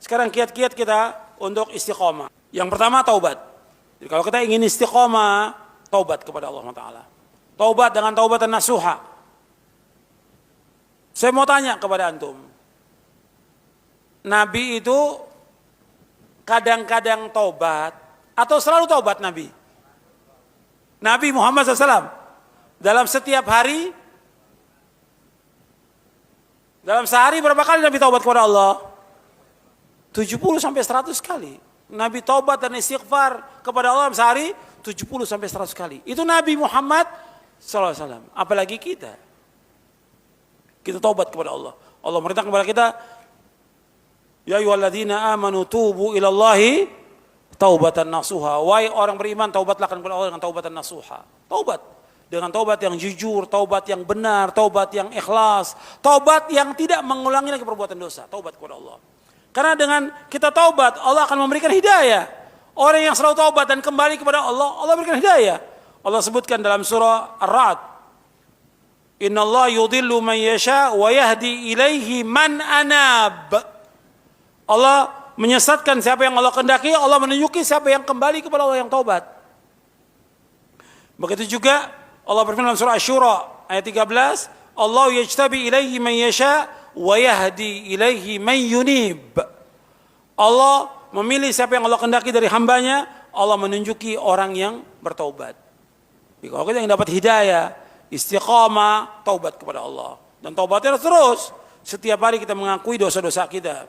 Sekarang kiat-kiat kita untuk istiqomah. Yang pertama taubat. Jadi kalau kita ingin istiqomah, taubat kepada Allah Taala. Taubat dengan taubatan nasuha. Saya mau tanya kepada antum. Nabi itu kadang-kadang taubat atau selalu taubat Nabi? Nabi Muhammad SAW dalam setiap hari, dalam sehari berapa kali Nabi taubat kepada Allah? 70 sampai 100 kali. Nabi taubat dan istighfar kepada Allah dalam sehari 70 sampai 100 kali. Itu Nabi Muhammad SAW. Apalagi kita. Kita taubat kepada Allah. Allah merintahkan kepada kita, ya ayyuhalladzina amanu tubu ilallahi taubatan nasuha. Wahai orang beriman, taubatlah kepada Allah dengan taubatan nasuha. Taubat dengan taubat yang jujur, taubat yang benar, taubat yang ikhlas, taubat yang tidak mengulangi lagi perbuatan dosa. Taubat kepada Allah. Karena dengan kita taubat, Allah akan memberikan hidayah. Orang yang selalu taubat dan kembali kepada Allah, Allah berikan hidayah. Allah sebutkan dalam surah Ar-Ra'd, innallaha yudhillu man yasha wa yahdi ilaihi man anab. Allah menyesatkan siapa yang Allah kehendaki, Allah menunjuki siapa yang kembali kepada Allah yang taubat. Begitu juga Allah berfirman dalam surah Asy-Syura ayat 13, Allah yajtabi ilaihi man yasha wa yahdi ilaihi man yunib. Allah memilih siapa yang Allah kehendaki dari hambanya, Allah menunjuki orang yang bertaubat. Jadi kalau kita yang dapat hidayah, istiqamah, taubat kepada Allah. Dan taubatnya terus. Setiap hari kita mengakui dosa-dosa kita.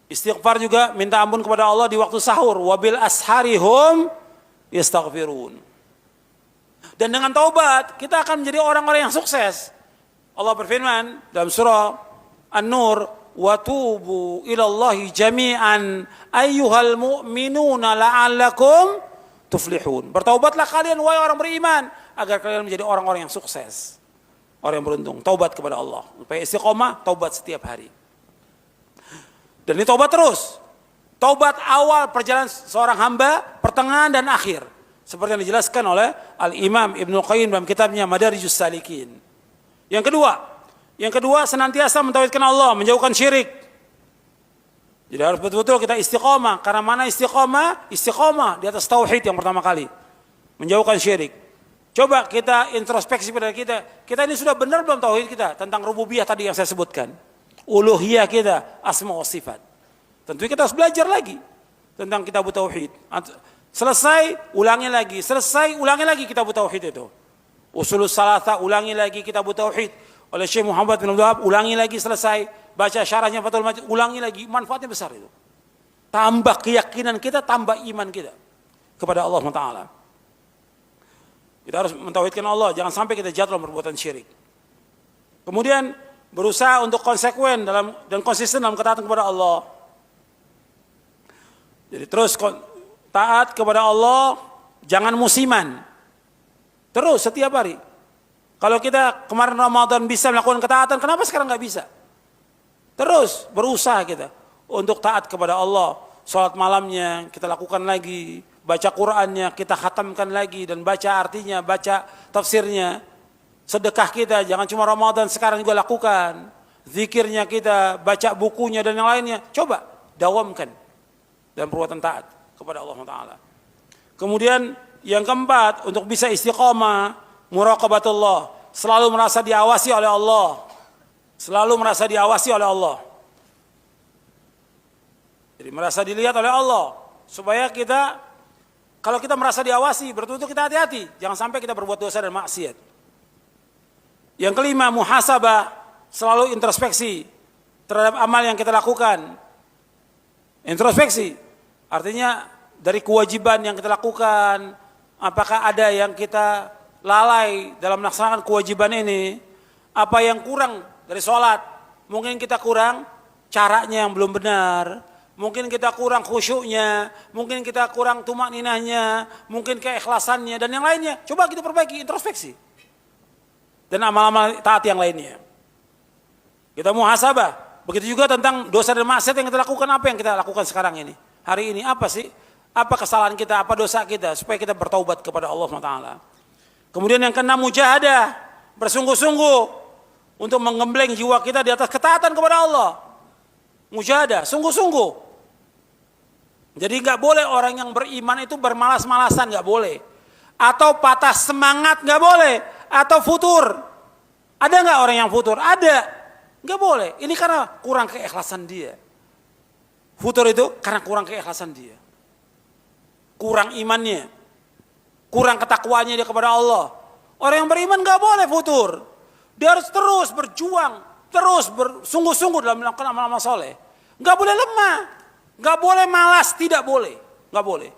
Istighfar juga, minta ampun kepada Allah di waktu sahur. Wabil asharihum yastaghfirun. Dan dengan taubat, kita akan menjadi orang-orang yang sukses. Allah berfirman dalam surah An-Nur, watubu ilallahi jami'an ayyuhal mu'minuna la'allakum tuflihun. Bertaubatlah kalian wahai orang beriman agar kalian menjadi orang-orang yang sukses. Orang yang beruntung. Taubat kepada Allah. Supaya istiqomah, taubat setiap hari. Dan ini taubat terus. Taubat awal perjalanan seorang hamba, pertengahan dan akhir. Seperti yang dijelaskan oleh Al-Imam Ibnu Qayyim dalam kitabnya Madarijus Salikin. Yang kedua senantiasa mentauhidkan Allah, menjauhkan syirik. Jadi harus betul-betul kita istiqomah. Karena mana istiqomah? Istiqomah di atas tauhid yang pertama kali. Menjauhkan syirik. Coba kita introspeksi pada kita. Kita ini sudah benar belum tauhid kita tentang rububiyah tadi yang saya sebutkan. Uluhiyah kita, asma wa sifat. Tentunya kita harus belajar lagi tentang kitab tauhid. Selesai, ulangi lagi. Selesai, ulangi lagi kitab tauhid itu. Usulus salasa, ulangi lagi kitab tauhid. Oleh Syekh Muhammad bin Abdul Wahab, ulangi lagi selesai. Baca syarahnya Fathul Majid, ulangi lagi. Manfaatnya besar itu. Tambah keyakinan kita, tambah iman kita kepada Allah Taala. Kita harus mentauhidkan Allah, jangan sampai kita jatuh dalam perbuatan syirik. Kemudian berusaha untuk konsekuen dan konsisten dalam ketaatan kepada Allah. Jadi terus taat kepada Allah, jangan musiman. Terus setiap hari. Kalau kita kemarin Ramadan bisa melakukan ketaatan, kenapa sekarang nggak bisa? Terus berusaha kita untuk taat kepada Allah. Salat malamnya kita lakukan lagi, baca Qur'annya kita khatamkan lagi dan baca artinya, baca tafsirnya. Sedekah kita jangan cuma Ramadan, sekarang juga lakukan. Zikirnya kita, baca bukunya dan yang lainnya. Coba dawamkan dalam perbuatan taat kepada Allah Taala. Kemudian yang keempat, untuk bisa istiqomah, muraqabatullah, selalu merasa diawasi oleh Allah. Selalu merasa diawasi oleh Allah. Jadi merasa dilihat oleh Allah. Supaya kita, kalau kita merasa diawasi, betul-betul kita hati-hati. Jangan sampai kita berbuat dosa dan maksiat. Yang kelima, muhasabah, selalu introspeksi terhadap amal yang kita lakukan. Introspeksi, artinya dari kewajiban yang kita lakukan, apakah ada yang kita lalai dalam melaksanakan kewajiban ini, apa yang kurang dari sholat, mungkin kita kurang caranya yang belum benar, mungkin kita kurang khusyuknya, mungkin kita kurang tumakninahnya, mungkin keikhlasannya dan yang lainnya. Coba kita perbaiki, introspeksi. Dan amal-amal taat yang lainnya. Kita muhasabah. Begitu juga tentang dosa dan maksiat yang kita lakukan, apa yang kita lakukan sekarang ini. Hari ini apa sih? Apa kesalahan kita, apa dosa kita, supaya kita bertaubat kepada Allah Taala. Kemudian yang keenam, mujahadah, bersungguh-sungguh untuk menggembleng jiwa kita di atas ketaatan kepada Allah. Mujahadah, sungguh-sungguh Jadi nggak boleh orang yang beriman itu bermalas-malasan, nggak boleh. Atau patah semangat, nggak boleh. Atau futur. Ada nggak orang yang futur? Ada. Nggak boleh. Ini karena kurang keikhlasan dia. Futur itu karena kurang keikhlasan dia. Kurang imannya. Kurang ketakwaannya dia kepada Allah. Orang yang beriman nggak boleh futur. Dia harus terus berjuang. Terus bersungguh-sungguh dalam melakukan amal-amal soleh. Nggak boleh lemah. Nggak boleh malas, tidak boleh, nggak boleh.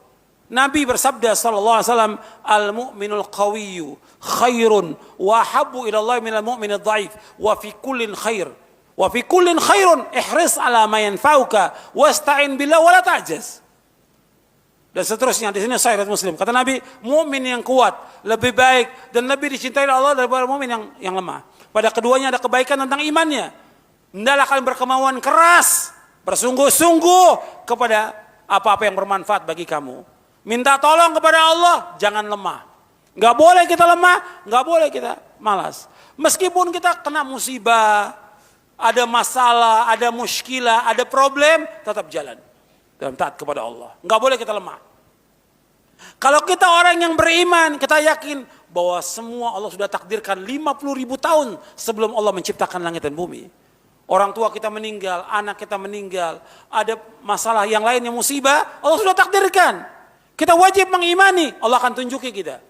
Nabi bersabda sallallahu alaihi wasallam, al-mu'minul qawiyyu khairun wa habbu ila Allah minal mu'minid dhaif wa fi kullin khair. Wa fi kullin khairun ihris ala ma yanfa'uka wasta'in billah wa la ta'jaz. Dan seterusnya di sini sahih Muslim. Kata Nabi, mukmin yang kuat lebih baik dan lebih dicintai oleh Allah daripada mukmin yang lemah. Pada keduanya ada kebaikan tentang imannya. Hendaklah kalian berkemauan keras, bersungguh-sungguh kepada apa-apa yang bermanfaat bagi kamu. Minta tolong kepada Allah, jangan lemah. Gak boleh kita lemah, gak boleh kita malas. Meskipun kita kena musibah, ada masalah, ada muskilah, ada problem, tetap jalan dalam taat kepada Allah. Gak boleh kita lemah. Kalau kita orang yang beriman, kita yakin bahwa semua Allah sudah takdirkan 50.000 tahun sebelum Allah menciptakan langit dan bumi. Orang tua kita meninggal, anak kita meninggal, ada masalah yang lain yang musibah, Allah sudah takdirkan. Kita wajib mengimani, Allah akan tunjuki kita.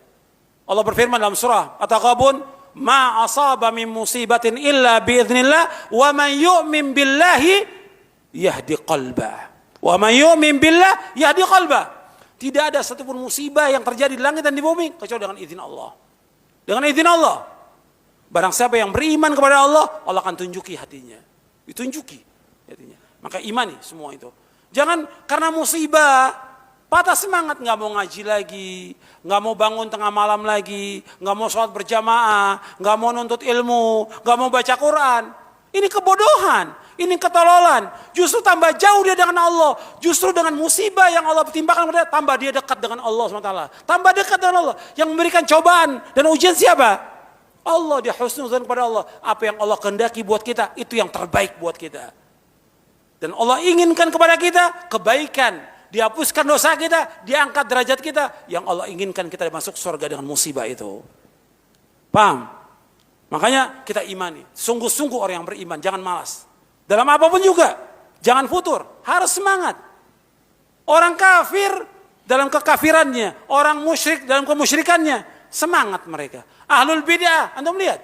Allah berfirman dalam surah At-Taghabun, ma asaba min musibatin illa biiznillah wa man yu'min billahi yahdi qalbah. Wa man yu'min billah yahdi qalbah. Tidak ada satupun musibah yang terjadi di langit dan di bumi kecuali dengan izin Allah. Dengan izin Allah. Barang siapa yang beriman kepada Allah, Allah akan tunjuki hatinya. Ditunjuki hatinya. Maka imani semua itu. Jangan karena musibah patah semangat, nggak mau ngaji lagi, nggak mau bangun tengah malam lagi, nggak mau sholat berjamaah, nggak mau nuntut ilmu, nggak mau baca Quran. Ini kebodohan, ini ketololan. Justru tambah jauh dia dengan Allah. Justru dengan musibah yang Allah timpakan kepada dia, tambah dia dekat dengan Allah SWT. Tambah dekat dengan Allah. Yang memberikan cobaan dan ujian siapa? Allah. Dia husnuzan kepada Allah. Apa yang Allah kehendaki buat kita, itu yang terbaik buat kita. Dan Allah inginkan kepada kita kebaikan. Dihapuskan dosa kita, diangkat derajat kita. Yang Allah inginkan kita masuk surga dengan musibah itu. Paham? Makanya kita imani. Sungguh-sungguh orang yang beriman, jangan malas. Dalam apapun juga, jangan futur. Harus semangat. Orang kafir dalam kekafirannya, orang musyrik dalam kemusyrikannya, semangat mereka. Ahlul bid'ah, antum lihat.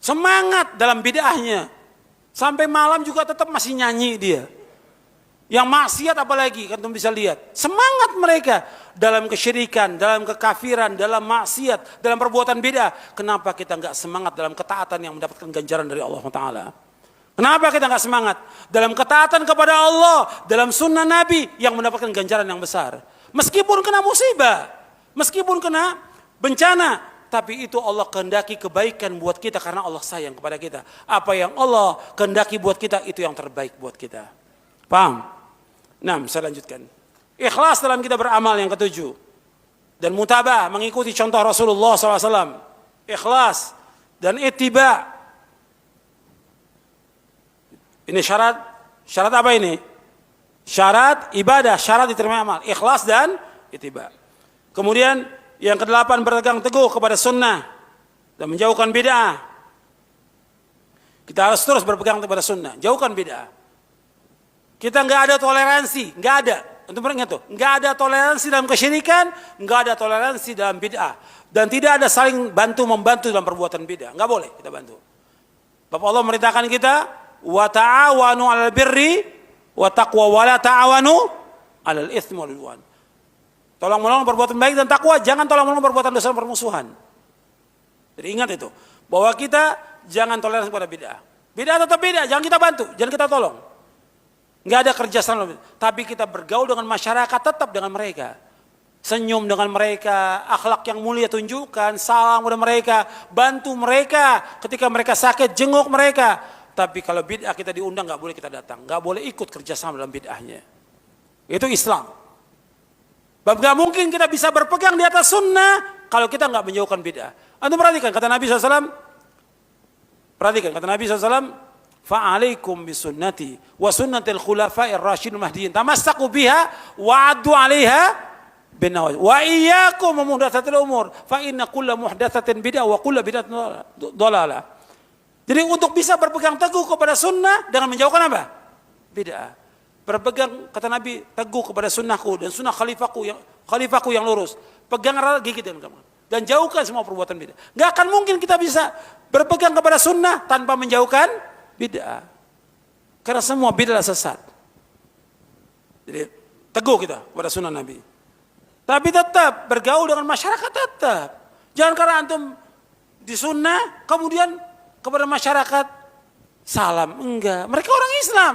Semangat dalam bid'ahnya. Sampai malam juga tetap masih nyanyi dia. Yang maksiat apalagi, antum bisa lihat. Semangat mereka dalam kesyirikan, dalam kekafiran, dalam maksiat, dalam perbuatan bid'ah. Kenapa kita enggak semangat dalam ketaatan yang mendapatkan ganjaran dari Allah Taala? Kenapa kita enggak semangat dalam ketaatan kepada Allah, dalam sunnah Nabi yang mendapatkan ganjaran yang besar? Meskipun kena musibah, meskipun kena bencana, tapi itu Allah kehendaki kebaikan buat kita karena Allah sayang kepada kita. Apa yang Allah kehendaki buat kita, itu yang terbaik buat kita. Paham? Nah, saya lanjutkan. Ikhlas dalam kita beramal yang ketujuh. Dan mutabah, mengikuti contoh Rasulullah SAW. Ikhlas dan ittiba. Ini syarat apa ini? Syarat ibadah, syarat diterima amal. Ikhlas dan ittiba. Kemudian yang kedelapan, berpegang teguh kepada sunnah dan menjauhkan bid'ah. Kita harus terus berpegang kepada sunnah, jauhkan bid'ah. Kita nggak ada toleransi, nggak ada. Untuk ingat tuh, nggak ada toleransi dalam kesyirikan, nggak ada toleransi dalam bid'ah, dan tidak ada saling bantu membantu dalam perbuatan bid'ah. Nggak boleh kita bantu. Bapak Allah merintahkan kita, wa ta'awanu 'alal birri wa taqwa wa la ta'awanu 'alal itsmi wal 'udwan. Tolong menolong perbuatan baik dan takwa, jangan tolong menolong perbuatan dosa dan permusuhan. Jadi ingat itu, bahwa kita jangan toleransi pada bid'ah. Bid'ah tetap bid'ah, jangan kita bantu, jangan kita tolong. Nggak ada kerjasama, tapi kita bergaul dengan masyarakat tetap dengan mereka. Senyum dengan mereka, akhlak yang mulia tunjukkan, salam kepada mereka, bantu mereka ketika mereka sakit, jenguk mereka. Tapi kalau bid'ah kita diundang, nggak boleh kita datang, nggak boleh ikut kerjasama dalam bid'ahnya. Itu Islam. Bab nggak mungkin kita bisa berpegang di atas sunnah kalau kita nggak menjauhkan bid'ah. Anda perhatikan kata Nabi SAW. Perhatikan kata Nabi SAW. Fa'alaikum bisunnati wa sunnatil khulafa'ir rasyidin mahdiyyin tamassaku biha wa 'addu 'alaiha bin nawajid. Wa iyyakum muhdatsatil umur fa inna kulla muhdatsatin bid'ah wa kulla bid'atin dhalalah. Jadi untuk bisa berpegang teguh kepada sunnah dengan menjauhkan apa? Bid'ah. Berpegang kata Nabi teguh kepada sunnahku dan sunnah khalifahku yang lurus. Pegang erat gigit dengan kamu dan jauhkan semua perbuatan bid'ah. Enggak akan mungkin kita bisa berpegang kepada sunnah tanpa menjauhkan bid'ah. Karena semua bid'ah sesat. Jadi teguh kita kepada sunnah Nabi. Tapi tetap bergaul dengan masyarakat tetap. Jangan karena antum di sunnah kemudian kepada masyarakat salam enggak. Mereka orang Islam.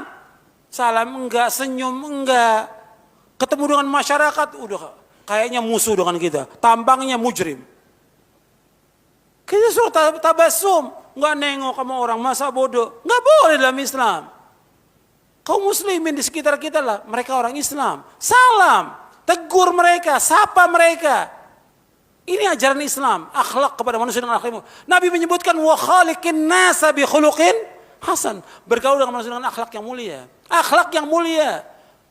Salam enggak, senyum enggak. Ketemu dengan masyarakat udah kayaknya musuh dengan kita. Tampangnya mujrim. Kita suruh tabasum, enggak nengok sama orang masa bodoh. Enggak boleh dalam Islam. Kaum muslimin di sekitar kita lah, mereka orang Islam. Salam, tegur mereka, sapa mereka. Ini ajaran Islam, akhlak kepada manusia dengan akhlak. Nabi menyebutkan wa khaliqin nasa bi khuluqin hasan. Bergaul dengan manusia dengan akhlak yang mulia. Akhlak yang mulia.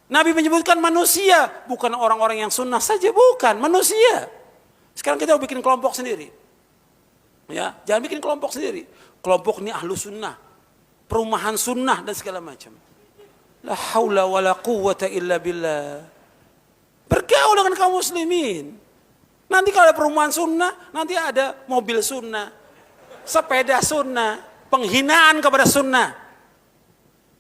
Nabi menyebutkan manusia, bukan orang-orang yang sunnah saja, bukan, manusia. Sekarang kita bikin kelompok sendiri. Ya, jangan bikin kelompok sendiri. Kelompok ini ahlu sunnah, perumahan sunnah dan segala macam. La haula wala quwwata illa billah. Bergaul dengan kaum muslimin. Nanti kalau ada perumahan sunnah, nanti ada mobil sunnah, sepeda sunnah, penghinaan kepada sunnah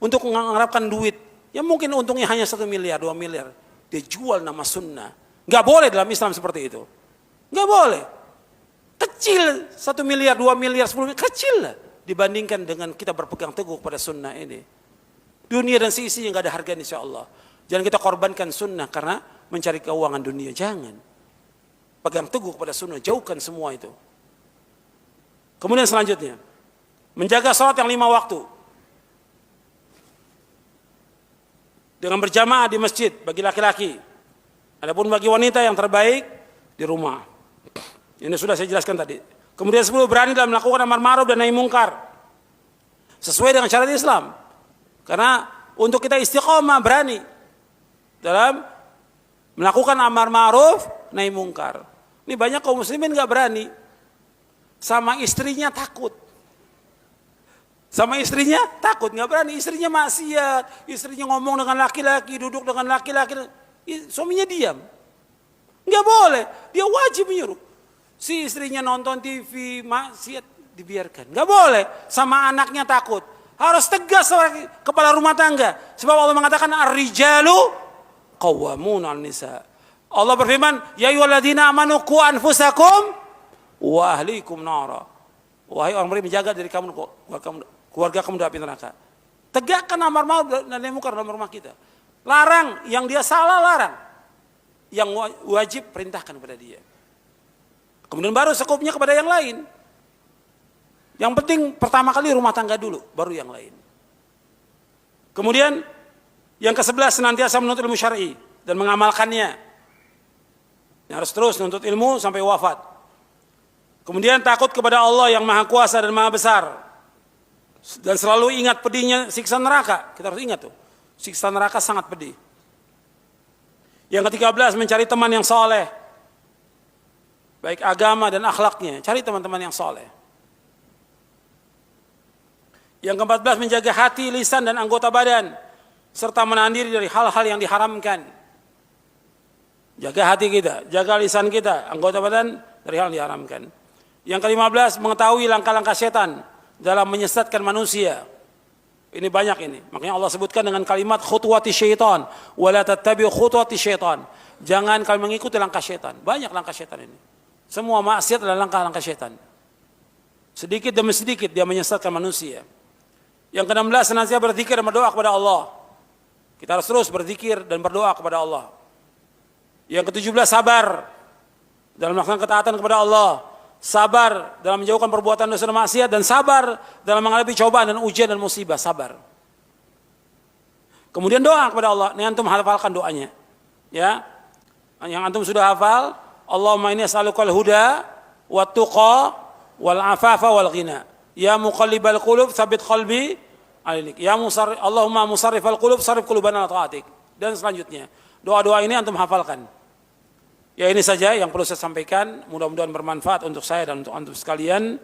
untuk mengharapkan duit. Ya mungkin untungnya hanya 1 miliar, 2 miliar. Dia jual nama sunnah. Gak boleh dalam Islam seperti itu. Gak boleh. Kecil 1 miliar, 2 miliar, 10 miliar. Kecil lah dibandingkan dengan kita berpegang teguh pada sunnah ini. Dunia dan seisinya gak ada harganya insya Allah. Jangan kita korbankan sunnah karena mencari keuangan dunia. Jangan. Pegang teguh pada sunnah. Jauhkan semua itu. Kemudian selanjutnya. Menjaga salat yang 5 waktu. Dengan berjamaah di masjid bagi laki-laki. Adapun bagi wanita yang terbaik di rumah. Ini sudah saya jelaskan tadi. Kemudian 10 berani dalam melakukan amar ma'ruf dan nahi mungkar. Sesuai dengan syariat Islam. Karena untuk kita istiqomah berani dalam melakukan amar ma'ruf nahi mungkar. Ini banyak kaum muslimin gak berani. Sama istrinya takut. Sama istrinya takut, gak berani. Istrinya maksiat, istrinya ngomong dengan laki-laki, duduk dengan laki-laki. Suaminya diam. Gak boleh, dia wajib menyuruh. Si istrinya nonton TV, maksiat, dibiarkan. Gak boleh, sama anaknya takut. Harus tegas sebagai kepala rumah tangga. Sebab Allah mengatakan, ar-rijalu qawwamun 'alan nisa. Allah berfirman, ya ayyuhalladzina amanu qu anfusakum wa ahlikum nara. Wahai orang beriman, menjaga diri kamu, keluarga kamu dari api neraka. Tegakkan amar ma'ruf dan nahi mungkar dalam rumah kita. Larang yang dia salah, larang. Yang wajib perintahkan kepada dia. Kemudian baru sekupnya kepada yang lain. Yang penting pertama kali rumah tangga dulu, baru yang lain. Kemudian yang ke-11 senantiasa menuntut ilmu syar'i dan mengamalkannya. Yang harus terus menuntut ilmu sampai wafat. Kemudian takut kepada Allah yang maha kuasa dan maha besar. Dan selalu ingat pedihnya siksa neraka. Kita harus ingat tuh. Siksa neraka sangat pedih. Yang ke-13 mencari teman yang soleh. Baik agama dan akhlaknya. Cari teman-teman yang soleh. Yang ke-14 menjaga hati, lisan dan anggota badan. Serta menahan diri dari hal-hal yang diharamkan. Jaga hati kita, jaga lisan kita, anggota badan dari hal yang diharamkan. Yang ke-15 mengetahui langkah-langkah setan dalam menyesatkan manusia. Ini banyak ini. Makanya Allah sebutkan dengan kalimat khutuwati syaitan. Wala tattabi'u khutuwati syaitan. Jangan kalian mengikuti langkah syaitan. Banyak langkah syaitan ini. Semua maksiat adalah langkah-langkah syaitan. Sedikit demi sedikit dia menyesatkan manusia. Yang ke-16 senantiasa berzikir dan berdoa kepada Allah. Kita harus terus berzikir dan berdoa kepada Allah. Yang ke-17 sabar dalam melaksanakan ketaatan kepada Allah. Sabar dalam menjauhkan perbuatan dosa dan maksiat. Dan sabar dalam menghadapi cobaan dan ujian dan musibah. Sabar. Kemudian doa kepada Allah. Ini antum hafalkan doanya. Ya, yang antum sudah hafal. Allahumma inni as'alukal huda wat tuqa wal afafa wal ghina. Ya muqallibal qulub tsabbit qalbi Ya Allahumma musarrifal qulub sarif qulubana ala taatik. Dan selanjutnya, doa-doa ini antum hafalkan. Ya ini saja yang perlu saya sampaikan, mudah-mudahan bermanfaat untuk saya dan untuk antum sekalian.